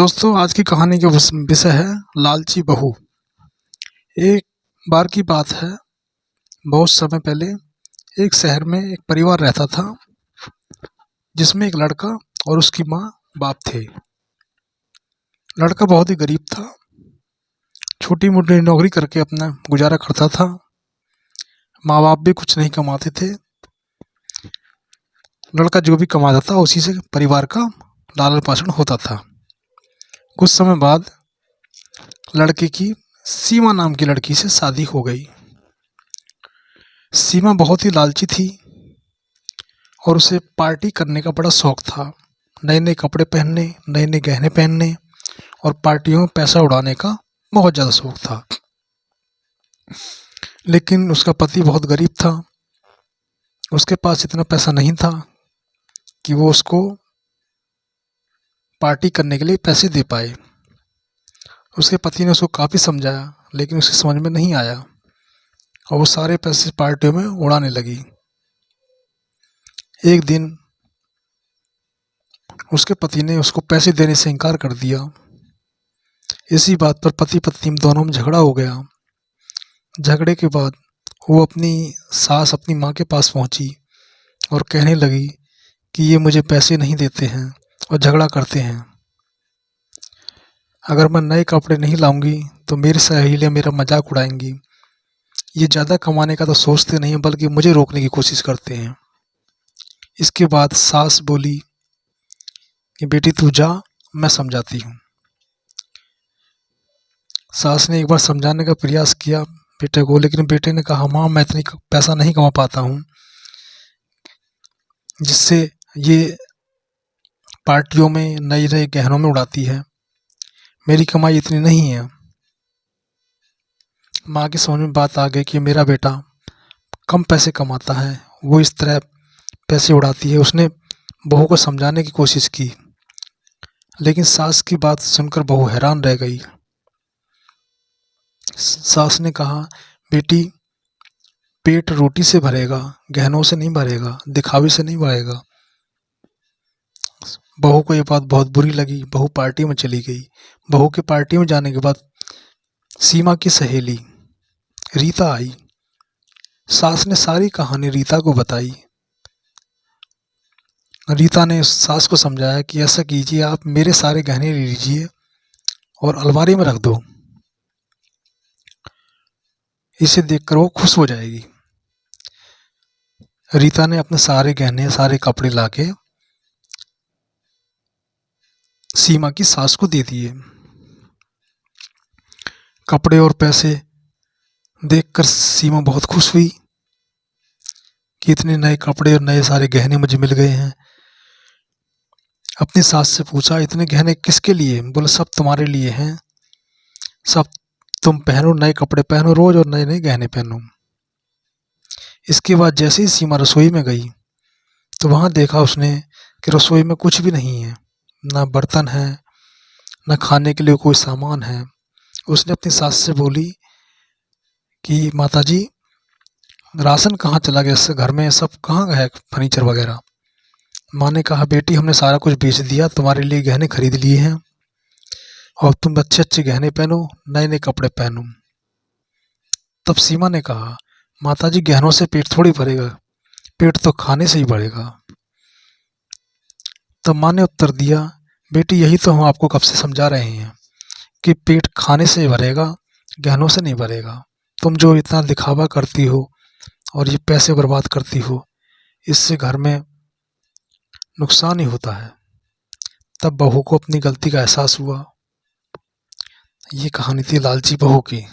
दोस्तों, आज की कहानी का विषय है लालची बहू। एक बार की बात है, बहुत समय पहले एक शहर में एक परिवार रहता था, जिसमें एक लड़का और उसकी माँ बाप थे। लड़का बहुत ही गरीब था, छोटी मोटी नौकरी करके अपना गुजारा करता था। माँ बाप भी कुछ नहीं कमाते थे। लड़का जो भी कमाता था उसी से परिवार का लालन पालन होता था। कुछ समय बाद लड़के की सीमा नाम की लड़की से शादी हो गई। सीमा बहुत ही लालची थी और उसे पार्टी करने का बड़ा शौक था। नए नए कपड़े पहनने, नए नए गहने पहनने और पार्टियों में पैसा उड़ाने का बहुत ज़्यादा शौक था। लेकिन उसका पति बहुत गरीब था। उसके पास इतना पैसा नहीं था कि वो उसको पार्टी करने के लिए पैसे दे पाए। उसके पति ने उसको काफ़ी समझाया, लेकिन उसे समझ में नहीं आया और वो सारे पैसे पार्टियों में उड़ाने लगी। एक दिन उसके पति ने उसको पैसे देने से इनकार कर दिया। इसी बात पर पति पत्नी दोनों में झगड़ा हो गया। झगड़े के बाद वो अपनी सास, अपनी माँ के पास पहुंची और कहने लगी कि ये मुझे पैसे नहीं देते हैं और झगड़ा करते हैं। अगर मैं नए कपड़े नहीं लाऊंगी तो मेरी सहेलियाँ मेरा मजाक उड़ाएंगी। ये ज़्यादा कमाने का तो सोचते नहीं, बल्कि मुझे रोकने की कोशिश करते हैं। इसके बाद सास बोली कि बेटी तू जा, मैं समझाती हूँ। सास ने एक बार समझाने का प्रयास किया बेटे को, लेकिन बेटे ने कहा माँ मैं इतनी पैसा नहीं कमा पाता हूँ जिससे ये पार्टियों में नए नए गहनों में उड़ाती है। मेरी कमाई इतनी नहीं है। माँ की समझ में बात आ गई कि मेरा बेटा कम पैसे कमाता है, वो इस तरह पैसे उड़ाती है। उसने बहू को समझाने की कोशिश की, लेकिन सास की बात सुनकर बहू हैरान रह गई। सास ने कहा बेटी पेट रोटी से भरेगा, गहनों से नहीं भरेगा, दिखावे से नहीं भरेगा। बहू को ये बात बहुत बुरी लगी। बहू पार्टी में चली गई। बहू के पार्टी में जाने के बाद सीमा की सहेली रीता आई। सास ने सारी कहानी रीता को बताई। रीता ने सास को समझाया कि ऐसा कीजिए, आप मेरे सारे गहने ले लीजिए और अलमारी में रख दो, इसे देखकर वो खुश हो जाएगी। रीता ने अपने सारे गहने, सारे कपड़े लाके सीमा की सास को दे दिए। कपड़े और पैसे देखकर सीमा बहुत खुश हुई कि इतने नए कपड़े और नए सारे गहने मुझे मिल गए हैं। अपनी सास से पूछा इतने गहने किसके लिए? बोले सब तुम्हारे लिए हैं, सब तुम पहनो, नए कपड़े पहनो रोज और नए नए गहने पहनो। इसके बाद जैसे ही सीमा रसोई में गई तो वहां देखा उसने कि रसोई में कुछ भी नहीं है, ना बर्तन है, ना खाने के लिए कोई सामान है। उसने अपनी सास से बोली कि माताजी राशन कहाँ चला गया, इससे घर में सब कहाँ है, फर्नीचर वगैरह। माँ ने कहा बेटी हमने सारा कुछ बेच दिया, तुम्हारे लिए गहने खरीद लिए हैं और तुम अच्छे अच्छे गहने पहनो, नए नए कपड़े पहनो। तब सीमा ने कहा माताजी गहनों से पेट थोड़ी भरेगा, पेट तो खाने से ही भरेगा। तब माँ ने उत्तर दिया बेटी यही तो हम आपको कब से समझा रहे हैं कि पेट खाने से भरेगा, गहनों से नहीं भरेगा। तुम जो इतना दिखावा करती हो और ये पैसे बर्बाद करती हो, इससे घर में नुकसान ही होता है। तब बहू को अपनी गलती का एहसास हुआ। ये कहानी थी लालची बहू की।